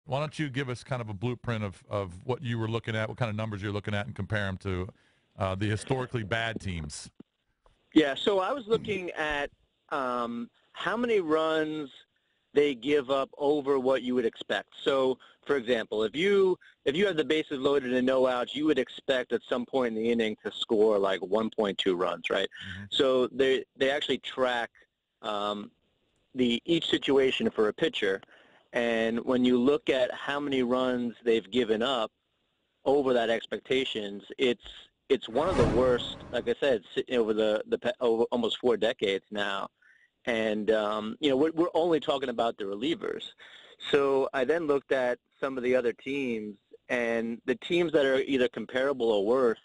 Why don't you give us kind of a blueprint of what you were looking at, what kind of numbers you're looking at, and compare them to the historically bad teams? Yeah, so I was looking at how many runs they give up over what you would expect. So, for example, if you have the bases loaded and no outs, you would expect at some point in the inning to score like 1.2 runs, right? Mm-hmm. So they actually track each situation for a pitcher, and when you look at how many runs they've given up over that expectations, it's one of the worst. Like I said, over over almost 4 decades now. And, we're only talking about the relievers. So I then looked at some of the other teams, and the teams that are either comparable or worse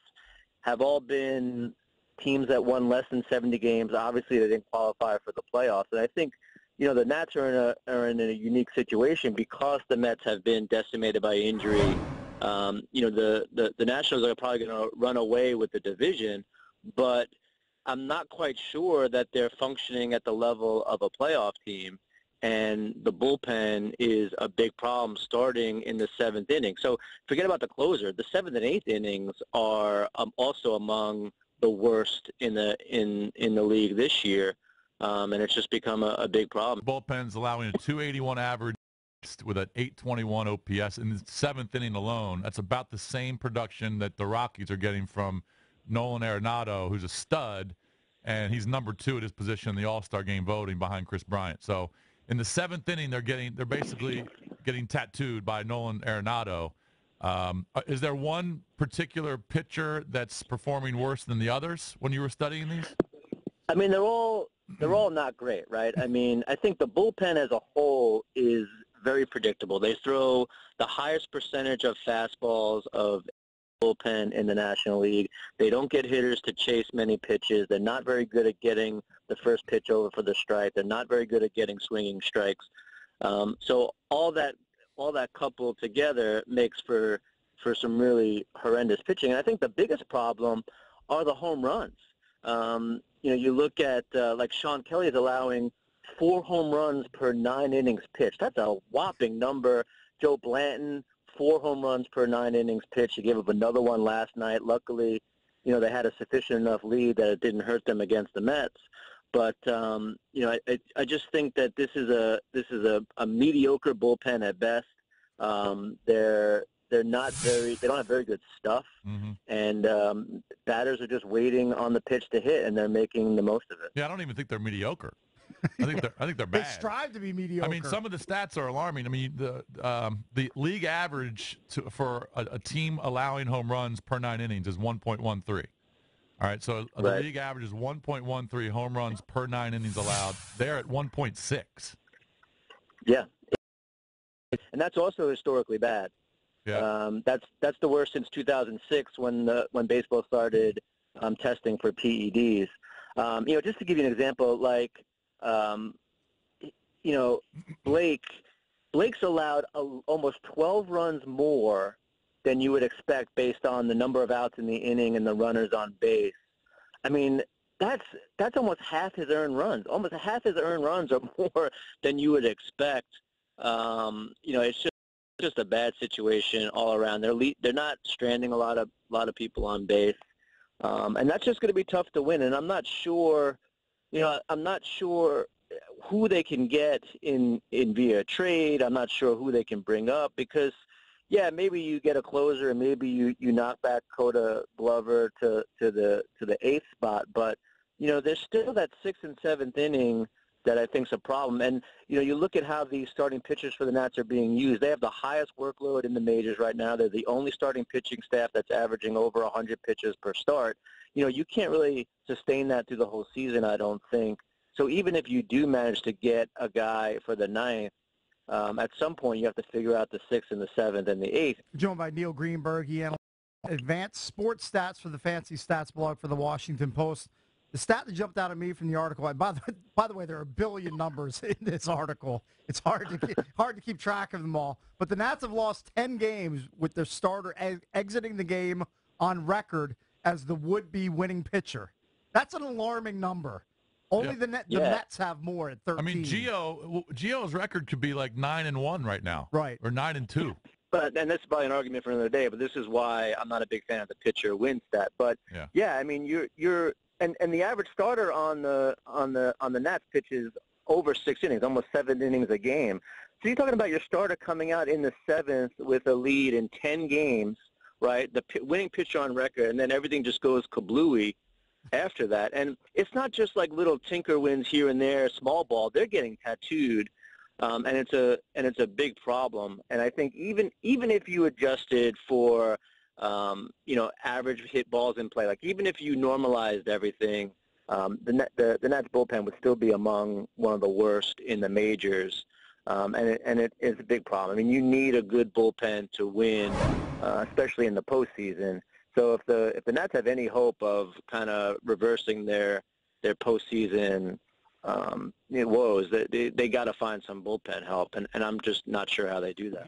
have all been teams that won less than 70 games. Obviously, they didn't qualify for the playoffs. And I think, the Nats are in a unique situation because the Mets have been decimated by injury. The Nationals are probably going to run away with the division, but I'm not quite sure that they're functioning at the level of a playoff team, and the bullpen is a big problem starting in the 7th inning. So forget about the closer. The 7th and 8th innings are also among the worst in the league this year, and it's just become a big problem. Bullpen's allowing a 281 average with an 821 OPS in the 7th inning alone. That's about the same production that the Rockies are getting from Nolan Arenado, who's a stud, and he's number 2 at his position in the All-Star game voting behind Chris Bryant. So in the 7th inning, they're basically getting tattooed by Nolan Arenado. Is there one particular pitcher that's performing worse than the others when you were studying these? I mean, they're all not great, right? I mean, I think the bullpen as a whole is very predictable. They throw the highest percentage of fastballs of bullpen in the National League. They don't get hitters to chase many pitches. They're not very good at getting the first pitch over for the strike. They're not very good at getting swinging strikes. So all that coupled together makes for some really horrendous pitching. And I think the biggest problem are the home runs. You look at like Sean Kelly is allowing 4 home runs per 9 innings pitched. That's a whopping number. Joe Blanton, 4 home runs per 9 innings pitched. He gave up another one last night. Luckily, they had a sufficient enough lead that it didn't hurt them against the Mets. But I just think that this is a mediocre bullpen at best. They don't have very good stuff, mm-hmm. and batters are just waiting on the pitch to hit, and they're making the most of it. Yeah, I don't even think they're mediocre. I think they're bad. They strive to be mediocre. I mean, some of the stats are alarming. I mean, the league average for a team allowing home runs per 9 innings is 1.13. All right, so the league average is 1.13 home runs per 9 innings allowed. They're at 1.6. Yeah, and that's also historically bad. Yeah. That's the worst since 2006 when baseball started testing for PEDs. Just to give you an example, like Blake's allowed almost 12 runs more than you would expect based on the number of outs in the inning and the runners on base. I mean, that's almost half his earned runs. Almost half his earned runs are more than you would expect. It's just a bad situation all around. They're not stranding a lot of people on base, and that's just going to be tough to win. And I'm not sure who they can get in via trade. I'm not sure who they can bring up because, yeah, maybe you get a closer and maybe you knock back Coda Glover to the 8th spot, but there's still that 6th and 7th inning that I think is a problem. And, you look at how these starting pitchers for the Nats are being used. They have the highest workload in the majors right now. They're the only starting pitching staff that's averaging over 100 pitches per start. You can't really sustain that through the whole season, I don't think. So even if you do manage to get a guy for the 9th, at some point you have to figure out the 6th and the 7th and the 8th. Joined by Neil Greenberg. He analyzed advanced sports stats for the Fancy Stats blog for the Washington Post. The stat that jumped out at me from the article, and by the way, there are a billion numbers in this article. It's hard to keep track of them all. But the Nats have lost 10 games with their starter exiting the game on record as the would-be winning pitcher. That's an alarming number. Only the Mets have more at 13. I mean, Gio's record could be like 9-1 right now, right, or 9-2. And this is probably an argument for another day. But this is why I'm not a big fan of the pitcher win stat. But I mean, you're and the average starter on the Nats pitches over 6 innings, almost 7 innings a game. So you're talking about your starter coming out in the 7th with a lead in 10 games, right? The winning pitcher on record, and then everything just goes kablooey after that. And it's not just like little tinker wins here and there, small ball. They're getting tattooed, and it's a big problem. And I think even if you adjusted for average hit balls in play, like even if you normalized everything, the Nats bullpen would still be among one of the worst in the majors, and it is a big problem. I mean, you need a good bullpen to win, especially in the postseason. So if the Nats have any hope of kind of reversing their postseason woes, they got to find some bullpen help, and I'm just not sure how they do that.